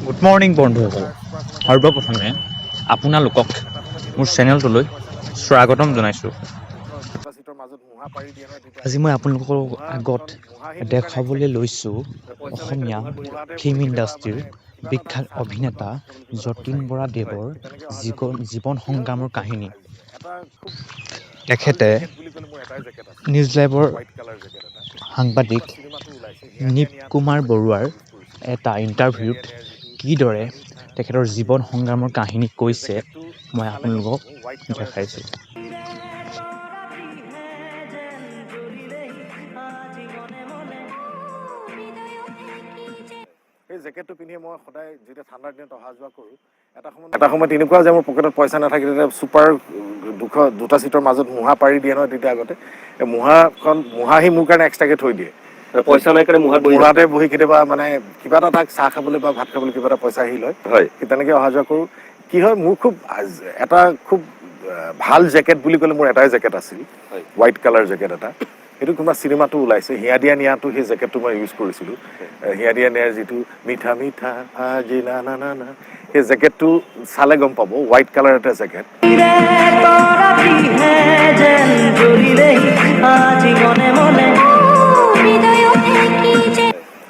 Good morning বন্ধুসকল, সৰ্বপ্ৰথমে আপোনালোকক মোৰ চেনেলটোলৈ স্বাগতম জনাইছোঁ। আজি মই আপোনালোকৰ আগত দেখাবলৈ লৈছোঁ অসমীয়া ফিল্ম ইণ্ডাষ্ট্ৰীৰ বিখ্যাত অভিনেতা যতীন বৰা দেৱৰ জীৱন সংগ্ৰামৰ কাহিনী। তেখেতে নিউজ লাইভৰ সাংবাদিক নিপ কুমাৰ বৰুৱাৰ এটা ইণ্টাৰভিউত কিদৰে তেখেতৰ জীৱন সংগ্ৰামৰ কাহিনী কৈছে মই আপোনালোকক দেখাইছোঁ। সেই জেকেটটো পিন্ধি মই সদায় যেতিয়া ঠাণ্ডাৰ দিনত অহা যোৱা কৰোঁ, এটা সময়ত এনেকুৱা যে মোৰ পকেটত পইচা নাথাকে, তেতিয়া ছুপাৰ দুটা চিটৰ মাজত মুঢ়া পাৰি দিয়ে নহয়। তেতিয়া আগতে এই মুঢ়া সি মোৰ কাৰণে এক্সট্ৰাকৈ থৈ দিয়ে। পইচা নাই কাৰণে মুঢ়াতে বহি কেতিয়াবা মানে কিবা এটা তাক চাহ খাবলৈ বা ভাত খাবলৈ কিবা এটা পইচা আহি লয়, সি তেনেকৈ অহা যোৱা কৰোঁ। কি হয়, মোৰ খুব ভাল জেকেট বুলি ক'লে মোৰ এটাই জেকেট আছিল, হোৱাইট কালাৰ জেকেট এটা। সেইটো কোনোবা চিনেমাটো ওলাইছে, হিয়া দিয়া নিয়াটো সেই জেকেটটো মই ইউজ কৰিছিলোঁ। হিয়া দিয়া নিয়াৰ যিটো মিঠা মিঠা আজি না না না না, সেই জেকেটটো চালে গম পাব, হোৱাইট কালাৰ এটা জেকেট।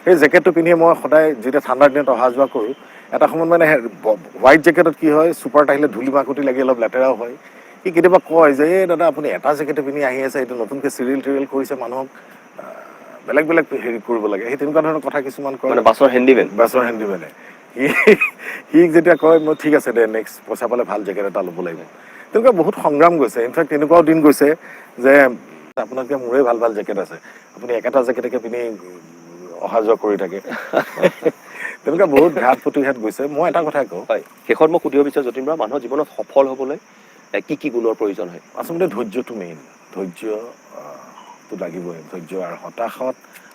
সেই জেকেটটো পিন্ধি মই সদায় যেতিয়া ঠাণ্ডাৰ দিনত অহা যোৱা কৰোঁ, এটা সময়ত মানে হোৱাইট জেকেটত কি হয়, ছুপাৰত আহিলে ধূলি মাকতি লাগি অলপ লেতেৰাও হয়। সি কেতিয়াবা কয় যে এই দাদা আপুনি এটা জেকেটে পিন্ধি আহি আছে, এইটো নতুনকৈ চিৰিয়েল টিৰিয়েল কৰিছে, মানুহক বেলেগ বেলেগ হেৰি কৰিব লাগে, সেই তেনেকুৱা ধৰণৰ কথা কিছুমান কয়। বাছৰ হেণ্ডিমেনে সি যেতিয়া কয়, মই ঠিক আছে দে, নেক্সট পইচা পালে ভাল জেকেট এটা ল'ব লাগিব। তেনেকুৱা বহুত সংগ্ৰাম গৈছে। ইনফেক্ট তেনেকুৱাও দিন গৈছে যে আপোনাতকৈ মোৰে ভাল ভাল জেকেট আছে, আপুনি একেটা জেকেটকে পিন্ধি অহা যোৱা কৰি থাকে। তেনেকুৱা বহুত ঘাট প্ৰতিঘাত গৈছে। মই এটা কথাই কওঁ, শেষত মই সুধিব বিচাৰোঁ, যতীন বৰা, মানুহৰ জীৱনত সফল হ'বলৈ কি কি গুণৰ প্ৰয়োজন হয়? আচলতে ধৈৰ্যটো মেইন। ধৈৰ্যটো লাগিবই, ধৈৰ্য। আৰু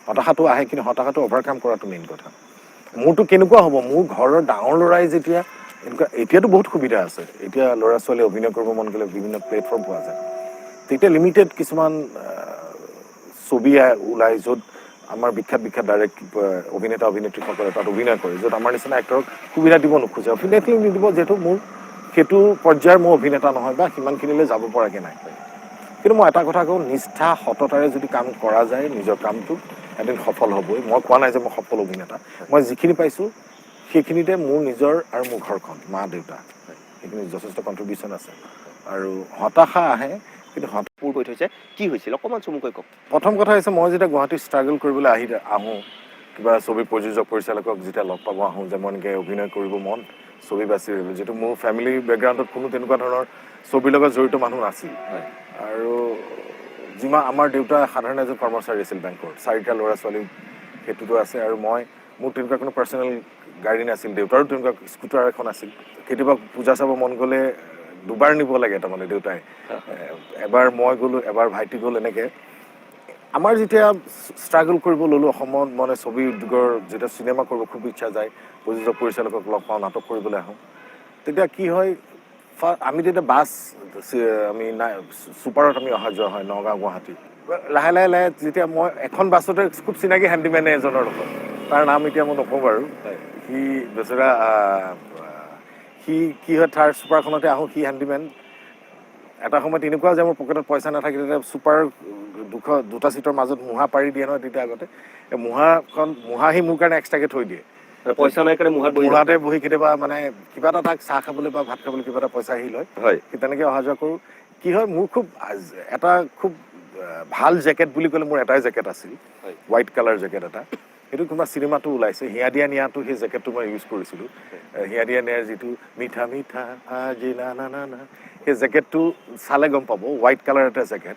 হতাশাটো আহে, কিন্তু হতাশাটো অভাৰকাম কৰাটো মেইন কথা। মোৰতো কেনেকুৱা হ'ব, মোৰ ঘৰৰ ডাঙৰ ল'ৰাই যেতিয়া এতিয়াতো বহুত সুবিধা আছে, এতিয়া ল'ৰা ছোৱালীয়ে অভিনয় কৰিব মন গ'লে বিভিন্ন প্লেটফৰ্ম পোৱা যায়। তেতিয়া লিমিটেড কিছুমান ছবি ওলায়, য'ত আমাৰ বিখ্যাত অভিনেতা অভিনেত্ৰীসকলে তাত অভিনয় কৰে, য'ত আমাৰ নিচিনা এক্টৰক সুবিধা দিব নোখোজে। অভিনেত্ৰীক নিদিব, যিহেতু মোৰ সেইটো পৰ্যায়ৰ মোৰ অভিনেতা নহয় বা সিমানখিনিলৈ যাব পৰাকৈ নাই। কিন্তু মই এটা কথা কওঁ, নিষ্ঠা সততাৰে যদি কাম কৰা যায়, নিজৰ কামটোত এদিন সফল হ'বই। মই কোৱা নাই যে মই সফল অভিনেতা, মই যিখিনি পাইছোঁ সেইখিনিতে মোৰ নিজৰ আৰু মোৰ ঘৰখন, মা দেউতা, সেইখিনি যথেষ্ট কণ্ট্ৰিবিউশ্যন আছে। আৰু হতাশা আহে, কিন্তু কৈ থৈছে, কি হৈছিল অকণমান চমুকৈ কওক। প্ৰথম কথা হৈছে, মই যেতিয়া গুৱাহাটীত ষ্ট্ৰাগল কৰিবলৈ আহোঁ, কিবা ছবি প্ৰযোজক পৰিচালকক যেতিয়া লগ পাব আহোঁ, যে মই এনেকৈ অভিনয় কৰিব মন, ছবি বাছি আহিলোঁ, যিহেতু মোৰ ফেমিলি বেকগ্ৰাউণ্ডত কোনো তেনেকুৱা ধৰণৰ ছবিৰ লগত জড়িত মানুহ নাছিল। আৰু আমাৰ দেউতা সাধাৰণ এজন কৰ্মচাৰী আছিল বেংকৰ, 4টা ল'ৰা ছোৱালী সেইটোতো আছে। আৰু মোৰ তেনেকুৱা কোনো পাৰ্চনেল গাড়ী নাছিল, দেউতাৰো তেনেকুৱা স্কুটাৰ এখন আছিল। কেতিয়াবা পূজা চাব মন গ'লে দুবাৰ নিব লাগে, তাৰমানে দেউতাই। এবাৰ মই গ'লোঁ, এবাৰ ভাইটি গ'ল, এনেকৈ। আমাৰ যেতিয়া ষ্ট্ৰাগল কৰিব ল'লোঁ অসমত, মানে ছবি উদ্যোগৰ যেতিয়া চিনেমা কৰিব খুব ইচ্ছা যায়, প্ৰযোজক পৰিচালকক লগ পাওঁ, নাটক কৰিবলৈ আহোঁ, তেতিয়া কি হয়, আমি তেতিয়া আমি ছুপাৰত আমি অহা যোৱা হয়, নগাঁও গুৱাহাটী। লাহে যেতিয়া মই এখন বাছতে খুব চিনাকি হেণ্ডিমেন এজনৰ লগত, তাৰ নাম এতিয়া মই নকওঁ বাৰু, সি বেচেৰা সি কি হয়, তাৰ ছুপাৰখনতে আহোঁ, সি হেণ্ডিমেন। এটা সময়ত এনেকুৱা যে মোৰ পকেটত পইচা নাথাকে, তেতিয়া ছুপাৰ দুটা চিটৰ মাজত মুঢ়া পাৰি দিয়ে নহয়। তেতিয়া আগতে এই মুঢ়া সি মোৰ কাৰণে এক্সট্ৰাকৈ থৈ দিয়ে। পইচা নাই কাৰণে মুঢ়াতে বহি কেতিয়াবা মানে কিবা এটা তাক চাহ খাবলৈ বা ভাত খাবলৈ কিবা এটা পইচা আহি লয়, সি তেনেকৈ অহা যোৱা কৰোঁ। কি হয়, মোৰ খুব ভাল জেকেট বুলি ক'লে মোৰ এটাই জেকেট আছিল, হোৱাইট কালাৰ জেকেট এটা। সেইটো কোনোবা চিনেমাটো ওলাইছে, হিয়া দিয়া নিয়াটো সেই জেকেটটো মই ইউজ কৰিছিলোঁ। হিয়া দিয়া নিয়াৰ যিটো মিঠা মিঠা আজি না না না না, সেই জেকেটটো চালে গম পাব, হোৱাইট কালাৰ এটা জেকেট।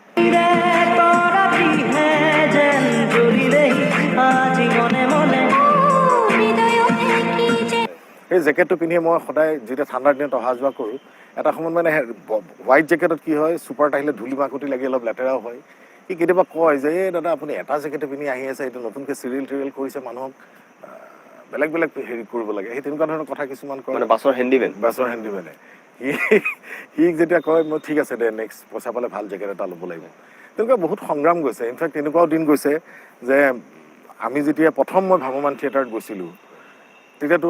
সেই জেকেটটো পিন্ধি মই সদায় যেতিয়া ঠাণ্ডাৰ দিনত অহা যোৱা কৰোঁ, এটা সময়ত মানে হোৱাইট জেকেটত কি হয়, ছুপাৰত আহিলে ধূলি মাকতি লাগি অলপ লেতেৰাও হয়। সি কেতিয়াবা কয় যে এই দাদা আপুনি এটা জেকেটে পিন্ধি আহি আছে, এইটো নতুনকৈ চিৰিয়েল টিৰিয়েল কৰিছে, মানুহক বেলেগ বেলেগ হেৰি কৰিব লাগে, সেই তেনেকুৱা ধৰণৰ কথা কিছুমান কয়। বাছৰ হেণ্ডিমেনে সি যেতিয়া কয়, মই ঠিক আছে দে, নেক্সট পইচা পালে ভাল জেকেট এটা ল'ব লাগিব। তেনেকুৱা বহুত সংগ্ৰাম গৈছে। ইনফেক্ট তেনেকুৱাও দিন গৈছে যে আমি যেতিয়া প্ৰথম মই ভ্ৰাম্যমান থিয়েটাৰত গৈছিলোঁ তেতিয়াতো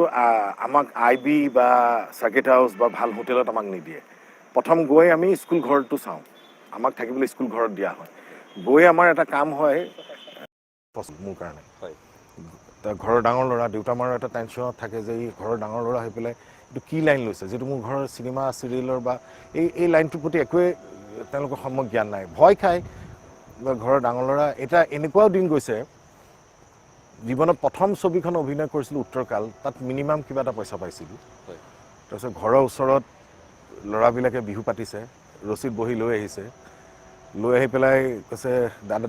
আমাক IB বা চাৰ্কিট হাউচ বা ভাল হোটেলত আমাক নিদিয়ে প্ৰথম গৈ আমি স্কুল ঘৰটো চাওঁ আমাক থাকিবলৈ স্কুল ঘৰত দিয়া হয় গৈ আমাৰ এটা কাম হয় মোৰ কাৰণে ঘৰৰ ডাঙৰ ল'ৰা দেউতা মাৰো এটা টেনশ্যনত থাকে যে এই ঘৰৰ ডাঙৰ ল'ৰা হৈ পেলাই এইটো কি লাইন লৈছে যিটো মোৰ ঘৰৰ চিনেমা চিৰিয়েলৰ বা এই লাইনটোৰ প্ৰতি একোৱে তেওঁলোকৰ সম্যক জ্ঞান নাই ভয় খায় ঘৰৰ ডাঙৰ ল'ৰা এটা এনেকুৱাও দিন গৈছে জীৱনত প্ৰথম ছবিখন অভিনয় কৰিছিলোঁ উত্তৰকাল তাত মিনিমাম কিবা এটা পইচা পাইছিলোঁ তাৰপিছত ঘৰৰ ওচৰত ল'ৰাবিলাকে বিহু পাতিছে ৰছীত বহি লৈ আহিছে লৈ আহি পেলাই কৈছে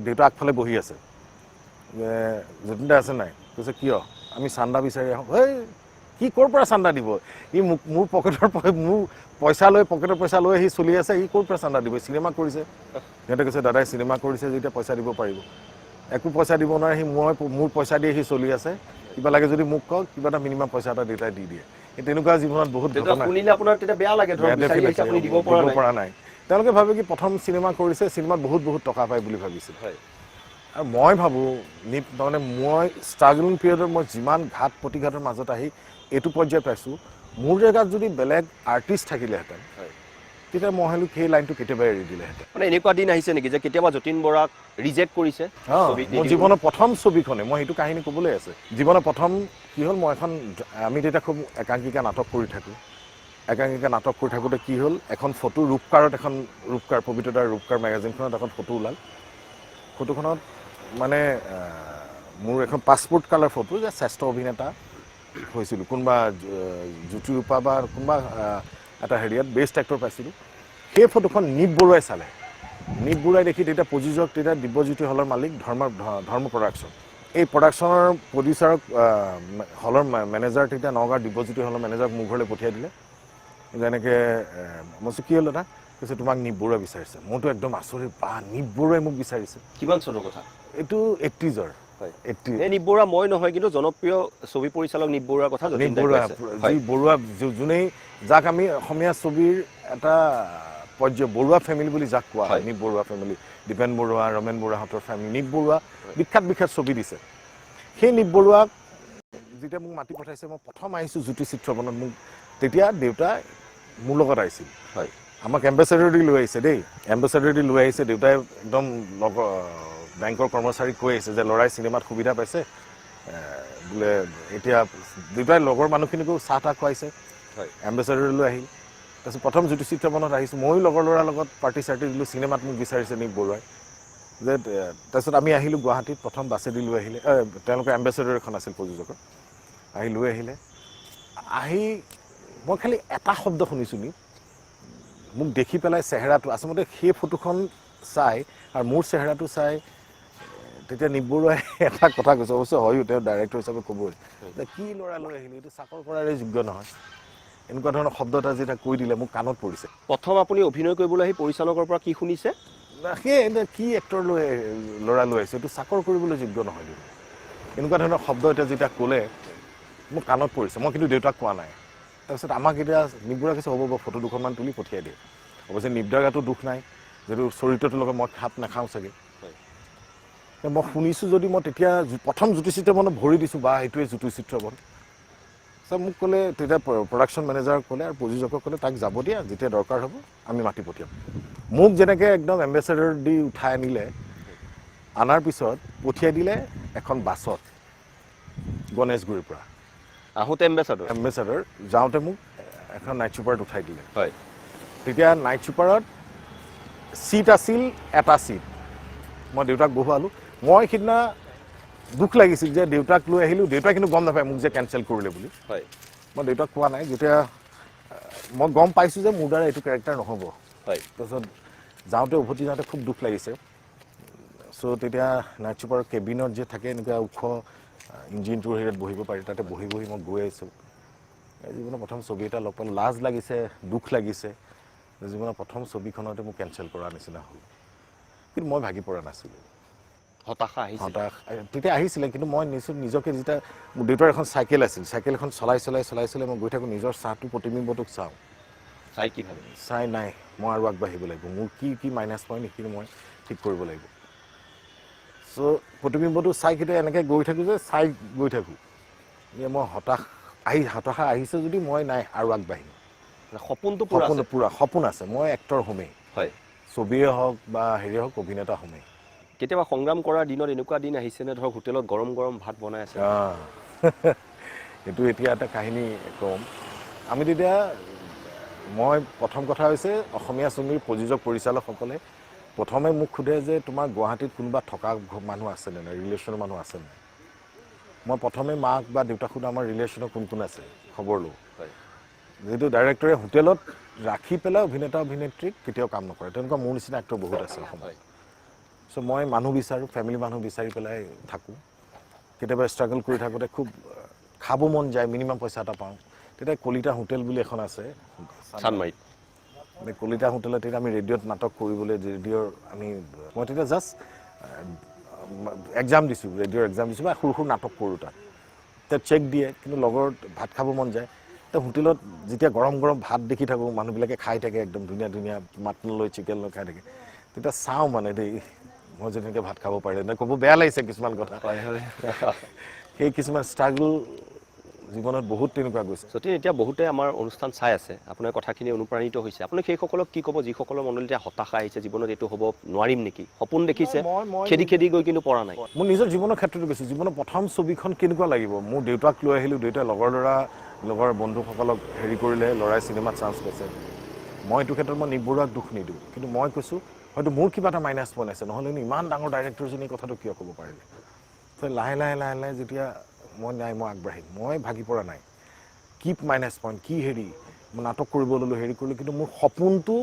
দেউতা আগফালে বহি আছে যতীন দা আছে নাই কৈছে কিয় আমি চান্দা বিচাৰি আহোঁ এই কি ক'ৰ পৰা চান্দা দিব ই মোৰ পকেটৰ পইচা লৈ আহি চলি আছে ই ক'ৰ পৰা চান্দা দিব চিনেমা কৰিছে সিহঁতে কৈছে দাদাই চিনেমা কৰিছে যেতিয়া পইচা দিব পাৰিব একো পইচা দিব নোৱাৰে সি মোৰ পইচা দিয়ে সি চলি আছে কিবা লাগে যদি মোক কওক কিবা এটা মিনিমাম পইচা এটা দেউতাই দি দিয়ে তেনেকুৱা জীৱনত বহুত ঘটনা শুনিলে আপোনাৰ তেতিয়া বেয়া লাগে ধৰক বিচাৰি আহিছে আপুনি দিব পৰা নাই তেওঁলোকে ভাবে কি প্ৰথম চিনেমা কৰিছে চিনেমাত বহুত টকা পায় বুলি ভাবিছিল আৰু মই ভাবোঁ তাৰমানে মই ষ্ট্ৰাগলিং পিৰিয়ডত মই যিমান ঘাট প্ৰতিঘাতৰ মাজত আহি এইটো পৰ্যায় পাইছোঁ মোৰ জেগাত যদি বেলেগ আৰ্টিষ্ট থাকিলেহেঁতেন তেতিয়া মই হয়তো সেই লাইনটো কেতিয়াবাই এৰি দিলেহেঁতেন মানে এনেকুৱা দিন আহিছে নেকি যে কেতিয়াবা যতীন বৰাক ৰিজেক্ট কৰিছে মোৰ জীৱনৰ প্ৰথম ছবিখনে মই সেইটো কাহিনী ক'বলৈ আছে জীৱনৰ প্ৰথম কি হ'ল মই আমি তেতিয়া খুব একাংকিকা নাটক কৰি থাকোঁ একাংকিকা নাটক কৰি থাকোঁতে কি হ'ল এখন ফটো ৰূপকাৰ পবিত্ৰতাৰ ৰূপকাৰ মেগাজিনখনত এখন ফটো ওলাল ফটোখনত মানে মোৰ এখন পাছপোৰ্ট কালাৰ ফটো যে শ্ৰেষ্ঠ অভিনেতা হৈছিলোঁ কোনোবা জ্যোতিৰূপা বা কোনোবা এটা হেৰিয়াত বেষ্ট এক্টৰ পাইছিলোঁ সেই ফটোখন নীপ বৰুৱাই চালে নীপ বৰুৱাই দেখি তেতিয়া প্ৰযোজক তেতিয়া দিব্যজ্যোতি হলৰ মালিক ধৰ্ম প্ৰডাকশ্যন এই প্ৰডাকশ্যনৰ প্ৰডিউচাৰক হলৰ মেনেজাৰ তেতিয়া নগাঁৱৰ দিব্যজ্যোতি হলৰ মেনেজাৰক মোৰ ঘৰলৈ পঠিয়াই দিলে যেনেকৈ মই কি হ'ল দাদা কৈছে তোমাক নীপ বৰুৱাই বিচাৰিছে মোৰতো একদম আচৰিত বা নীপ বৰুৱাই মোক বিচাৰিছে কিমান চনৰ কথা এইটো 80s নীপ বৰুৱা মই নহয় কিন্তু জনপ্ৰিয় ছবি পৰিচালক নীপ বৰুৱাৰ কথা নীপ বৰুৱা যি বৰুৱা যোনেই যাক আমি অসমীয়া ছবিৰ এটা বৰুৱা ফেমিলি বুলি যাক কোৱা হয় নীপ বৰুৱা ফেমিলি দীপেন বৰুৱা ৰমেন বৰুৱাহঁতৰ ফেমিলি নীপ বৰুৱা বিখ্যাত ছবি দিছে সেই নীপ বৰুৱাক যেতিয়া মোক মাতি পঠাইছে মই প্ৰথম আহিছোঁ জ্যোতি চিত্ৰবনত মোক তেতিয়া দেউতাই মোৰ লগত আহিছিল আমাক এম্বেচাডৰ দি লৈ আহিছে দেই এম্বেচাডৰ দি লৈ আহিছে দেউতাই একদম বেংকৰ কৰ্মচাৰীক কৈ আহিছে যে ল'ৰাই চিনেমাত সুবিধা পাইছে বোলে এতিয়া দেউতাই লগৰ মানুহখিনিকো চাহ তাহ খুৱাইছে এম্বেচাডৰ লৈ আহিল তাৰপিছত প্ৰথম জ্যোতি চিত্ৰবনত আহিছোঁ ময়ো লগৰ ল'ৰাৰ লগত পাৰ্টি চাৰ্টি দিলোঁ চিনেমাত মোক বিচাৰিছে নীপ বৰুৱাই যে তাৰপিছত আমি আহিলোঁ গুৱাহাটীত প্ৰথম বাছেদি লৈ আহিলে তেওঁলোকৰ এম্বেচাডৰ এখন আছিল প্ৰযোজকৰ আহি লৈ আহিলে আহি মই খালি এটা শব্দ শুনিছোঁ নি মোক দেখি পেলাই চেহেৰাটো আচলতে সেই ফটোখন চাই আৰু মোৰ চেহেৰাটো চাই তেতিয়া নীপ বৰুৱাই এটা কথা কৈছে অৱশ্যে হয়ো তেওঁ ডাইৰেক্টৰ হিচাপে ক'বই যে কি ল'ৰা লৈ আহিলি এইটো চাকৰ কৰাৰে যোগ্য নহয় এনেকুৱা ধৰণৰ শব্দ এটা যেতিয়া কৈ দিলে মোক কাণত পৰিছে প্ৰথম আপুনি অভিনয় কৰিবলৈ আহি পৰিচালকৰ পৰা কি শুনিছে সেই কি এক্টৰ ল'ৰা লৈ আহিছে এইটো চাকৰ কৰিবলৈ যোগ্য নহয় এনেকুৱা ধৰণৰ শব্দ এতিয়া যেতিয়া ক'লে মোক কাণত পৰিছে মই কিন্তু দেউতাক কোৱা নাই তাৰপিছত আমাক এতিয়া নীপ বৰুৱাই কৈছে হ'ব ফটো দুখনমান তুলি পঠিয়াই দিয়ে অৱশ্যে নীপ দাৰ গাতো দুখ নাই যিহেতু চৰিত্ৰটোৰ লগত মই খাপ নাখাওঁ চাগে মই শুনিছোঁ যদি মই তেতিয়া প্ৰথম জ্যোতি চিত্ৰবনত ভৰি দিছোঁ বা সেইটোৱে জ্যোতি চিত্ৰবন মোক ক'লে তেতিয়া প্ৰডাকশ্যন মেনেজাৰক ক'লে আৰু প্ৰযোজকক ক'লে তাক যাব দিয়া যেতিয়া দৰকাৰ হ'ব আমি মাতি পঠিয়াম মোক যেনেকৈ একদম এম্বেচাডৰ দি উঠাই আনিলে আনাৰ পিছত পঠিয়াই দিলে এখন বাছত গণেশগুৰিৰ পৰা আহোঁতে এম্বেচাডৰ যাওঁতে মোক এখন নাইট ছুপাৰত উঠাই দিলে তেতিয়া নাইট ছুপাৰত ছিট আছিল এটা ছিট মই দেউতাক বহুৱালোঁ মই সিদিনা দুখ লাগিছিল যে দেউতাক লৈ আহিলোঁ দেউতাই কিন্তু গম নাপায় মোক যে কেঞ্চেল কৰিলে বুলি মই দেউতাক কোৱা নাই যেতিয়া মই গম পাইছোঁ যে মোৰ দ্বাৰা এইটো কেৰেক্টাৰ নহ'ব তাৰপিছত যাওঁতে উভতি যাওঁতে খুব দুখ লাগিছে চ' তেতিয়া নাইট ছুপাৰৰ কেবিনত যে থাকে এনেকুৱা ওখ ইঞ্জিনটোৰ হেৰিত বহিব পাৰি তাতে বহি মই গৈ আছোঁ জীৱনৰ প্ৰথম ছবি এটা লগ পালোঁ লাজ লাগিছে দুখ লাগিছে জীৱনৰ প্ৰথম ছবিখনতে মোক কেঞ্চেল কৰাৰ নিচিনা হ'ল কিন্তু মই ভাগি পৰা নাছিলোঁ হতাশ তেতিয়া আহিছিলে কিন্তু মই নিজকে যেতিয়া মোৰ দেউতাৰ এখন চাইকেল আছিল চাইকেল এখন চলাই মই গৈ থাকোঁ নিজৰ চাহটো প্ৰতিবিম্বটোক চাওঁ চাই নাই মই আৰু আগবাঢ়িব লাগিব মোৰ কি মাইনাছ পইণ্ট সেইখিনি মই ঠিক কৰিব লাগিব চ' প্ৰতিবিম্বটো চাই কেতিয়া এনেকৈ গৈ থাকোঁ যে চাই গৈ থাকোঁ মই হতাশা আহিছে যদি মই নাই আৰু আগবাঢ়িম। সপোনটো সপোন আছে, মই এক্টৰ হ'মেই। হয়, ছবিয়ে হওক বা হেৰিয়ে হওক, অভিনেতা হ'মেই। কেতিয়াবা সংগ্ৰাম কৰাৰ দিনত এনেকুৱা দিন আহিছেনে ধৰক হোটেলত গৰম গৰম ভাত বনাই আছে? এইটো এতিয়া এটা কাহিনী ক'ম। আমি তেতিয়া মই প্ৰথম কথা হৈছে অসমীয়া ছবিৰ প্ৰযোজক পৰিচালকসকলে প্ৰথমে মোক সোধে যে তোমাৰ গুৱাহাটীত কোনোবা থকা মানুহ আছেনে নাই, ৰিলেশ্যনৰ মানুহ আছে নাই। মই প্ৰথমে মাক বা দেউতাক সোধা আমাৰ ৰিলেশ্যনৰ কোন কোন আছে খবৰ লওঁ। যিহেতু ডাইৰেক্টৰে হোটেলত ৰাখি পেলাই অভিনেতা অভিনেত্ৰীক কেতিয়াও কাম নকৰে, তেনেকুৱা মোৰ নিচিনা এক্টৰ বহুত আছে অসমত। চ' মই মানুহ বিচাৰোঁ, ফেমিলি মানুহ বিচাৰি পেলাই থাকোঁ। কেতিয়াবা ষ্ট্ৰাগল কৰি থাকোঁতে খুব খাব মন যায়, মিনিমাম পইচা এটা পাওঁ। তেতিয়া কলিতা হোটেল বুলি এখন আছে চানমাৰীত। কলিতা হোটেলত তেতিয়া আমি ৰেডিঅ'ত নাটক কৰিবলৈ মই তেতিয়া জাষ্ট এক্সাম দিছোঁ, ৰেডিঅ'ৰ এক্সাম দিছোঁ বা সৰু সৰু নাটক কৰোঁ তাত চেক দিয়ে, কিন্তু লগৰ ভাত খাব মন যায়। হোটেলত যেতিয়া গৰম গৰম ভাত দেখি থাকোঁ, মানুহবিলাকে খাই থাকে একদম ধুনীয়া ধুনীয়া মাটন লৈ চিকেন লৈ খাই থাকে, তেতিয়া চাওঁ মানে দেই মই যেনেকৈ ভাত খাব পাৰিলে নে ক'ব বেয়া লাগিছে কিছুমান কথা। সেই কিছুমান ষ্ট্ৰাগল জীৱনত বহুত তেনেকুৱা গৈছে। যদি এতিয়া বহুতে আমাৰ অনুষ্ঠান চাই আছে, আপোনাৰ কথাখিনি অনুপ্ৰাণিত হৈছে, আপুনি সেইসকলক কি ক'ব যিসকলৰ মনলৈ এতিয়া হতাশা আহিছে, জীৱনত এইটো হ'ব নোৱাৰিম নেকি, সপোন দেখিছে খেদি খেদি গৈ কিন্তু পৰা নাই? মোৰ নিজৰ জীৱনৰ ক্ষেত্ৰতো গৈছোঁ। জীৱনৰ প্ৰথম ছবিখন কেনেকুৱা লাগিব, মোৰ দেউতাক লৈ আহিলোঁ, দেউতাই লগৰ বন্ধুসকলক হেৰি কৰিলে, ল'ৰাই চিনেমাত চান্স পাইছে। মই এইটো ক্ষেত্ৰত মই নিবৰুৱাক দুখ নিদিওঁ, কিন্তু মই কৈছোঁ হয়তো মোৰ কিবা এটা মাইনাছ পইণ্ট আছে, নহ'লে ইমান ডাঙৰ ডাইৰেক্টৰজনী কথাটো কিয় ক'ব পাৰিলে। লাহে লাহে যেতিয়া মই আগবাঢ়িম, মই ভাগি পৰা নাই। কি মাইনাছ পইণ্ট, কি হেৰি, মই নাটক কৰিব ল'লোঁ, হেৰি কৰিলোঁ, কিন্তু মোৰ সপোনটো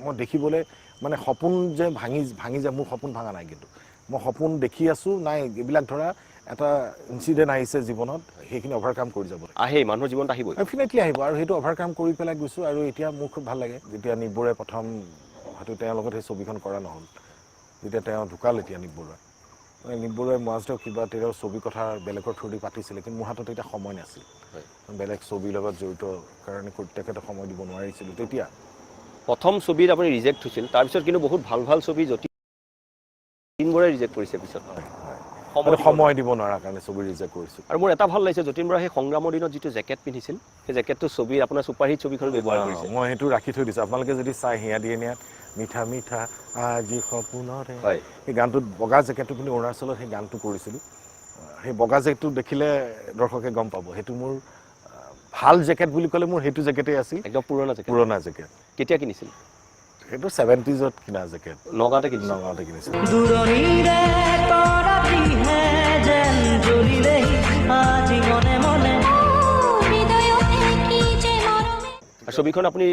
মই দেখিবলৈ মানে সপোন যে ভাঙি যায়, মোৰ সপোন ভাঙা নাই। কিন্তু মই সপোন দেখি আছোঁ, নাই এইবিলাক ধৰা এটা ইনচিডেণ্ট আহিছে জীৱনত, সেইখিনি অভাৰকাম কৰি যাব আহেই, মানুহৰ জীৱনত আহিবই, ডেফিনেটলি আহিব, আৰু সেইটো অভাৰকাম কৰি পেলাই গৈছোঁ। আৰু এতিয়া মোৰ খুব ভাল লাগে যেতিয়া নিবৰুৱাই প্ৰথম, হয়তো তেওঁৰ লগত সেই ছবিখন কৰা নহ'ল, যেতিয়া তেওঁ ঢুকাল, এতিয়া নিবৰুৱাই মাজতে কিবা তেওঁৰ ছবি কথা বেলেগৰ থ্ৰুদি পাতিছিলে, কিন্তু মোৰ হাতত এতিয়া সময় নাছিল, বেলেগ ছবিৰ লগত জড়িত কাৰণে তেখেতক সময় দিব নোৱাৰিছিলোঁ। তেতিয়া প্ৰথম ছবিত আপুনি ৰিজেক্ট হৈছিল, তাৰপিছত কিন্তু বহুত ভাল ভাল ছবি যতীনবৰাই ৰিজেক্ট কৰিছে পিছত, সময় দিব নোৱাৰাৰ কাৰণে ছবি ৰিজেক্ট কৰিছোঁ। আৰু মোৰ এটা ভাল লাগিছে, যতীন বৰাই সেই সংগ্ৰামৰ দিনত যিটো জেকেট পিন্ধিছিল, সেই জেকেটটো ছবি আপোনাৰ ছুপাৰহিট ছবিখন ব্যৱহাৰ কৰিছে। মই সেইটো ৰাখি থৈ দিছোঁ, আপোনালোকে যদি চাই হিয়া দিয়ে নিয়াত মিঠা মিঠা আজি সপোনৰে, সেই গানটোত বগা জেকেটটো পিন্ধি অৰুণাচলত সেই গানটো কৰিছিলোঁ। সেই বগা জেকেটটো দেখিলে দৰ্শকে গম পাব, সেইটো মোৰ ভাল জেকেট বুলি ক'লে মোৰ সেইটো জেকেটেই আছিল, একদম পুৰণা জেকেট। কেতিয়া কিনিছিল? সেইটো 70s কিনা জেকেট, নগাঁৱতে কিনিছিলোঁ। ছবিখন আপুনি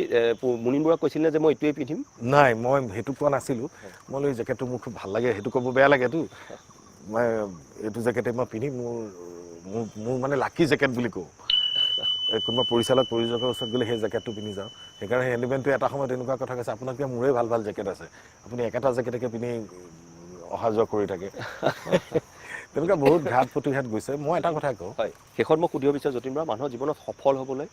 মুনিন বৰুৱাক কৈছিলে যে মই এইটোৱে পিন্ধিম? নাই, মই সেইটো কোৱা নাছিলোঁ। মই এই জেকেটটো মোৰ খুব ভাল লাগে, সেইটো ক'ব বেয়া লাগেতো, মই এইটো জেকেটে মই পিন্ধিম, মোৰ মানে লাকি জেকেট বুলি কওঁ। কোনোবা প্ৰযোজকৰ ওচৰত গ'লে সেই জেকেটটো পিন্ধি যাওঁ। সেইকাৰণে হেণ্ডিমেনটোৱে এটা সময়ত এনেকুৱা কথা কৈছে, আপোনাতকৈ মোৰে ভাল ভাল জেকেট আছে, আপুনি একেটা জেকেটকে পিন্ধি অহা যোৱা কৰি থাকে। তেনেকুৱা বহুত ঘাত প্ৰতিঘাত গৈছে। মই এটা কথা কওঁ, শেষত মই সুধিব বিচাৰোঁ, যতীন বৰা, মানুহৰ জীৱনত সফল হ'বলৈ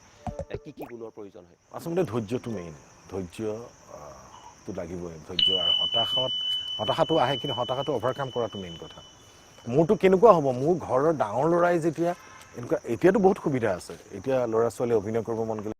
কি কি গুণৰ প্ৰয়োজন হয়? আচলতে ধৈৰ্যটো মেইন, ধৈৰ্যটো লাগিবই, ধৈৰ্য। আৰু হতাশাটো আহে, কিন্তু হতাশাটো অভাৰকাম কৰাটো মেইন কথা। মোৰতো কেনেকুৱা হ'ব, মোৰ ঘৰৰ ডাঙৰ ল'ৰাই যেতিয়া এতিয়াতো বহুত সুবিধা আছে, এতিয়া ল'ৰা ছোৱালী অভিনয় কৰিব মন গ'লে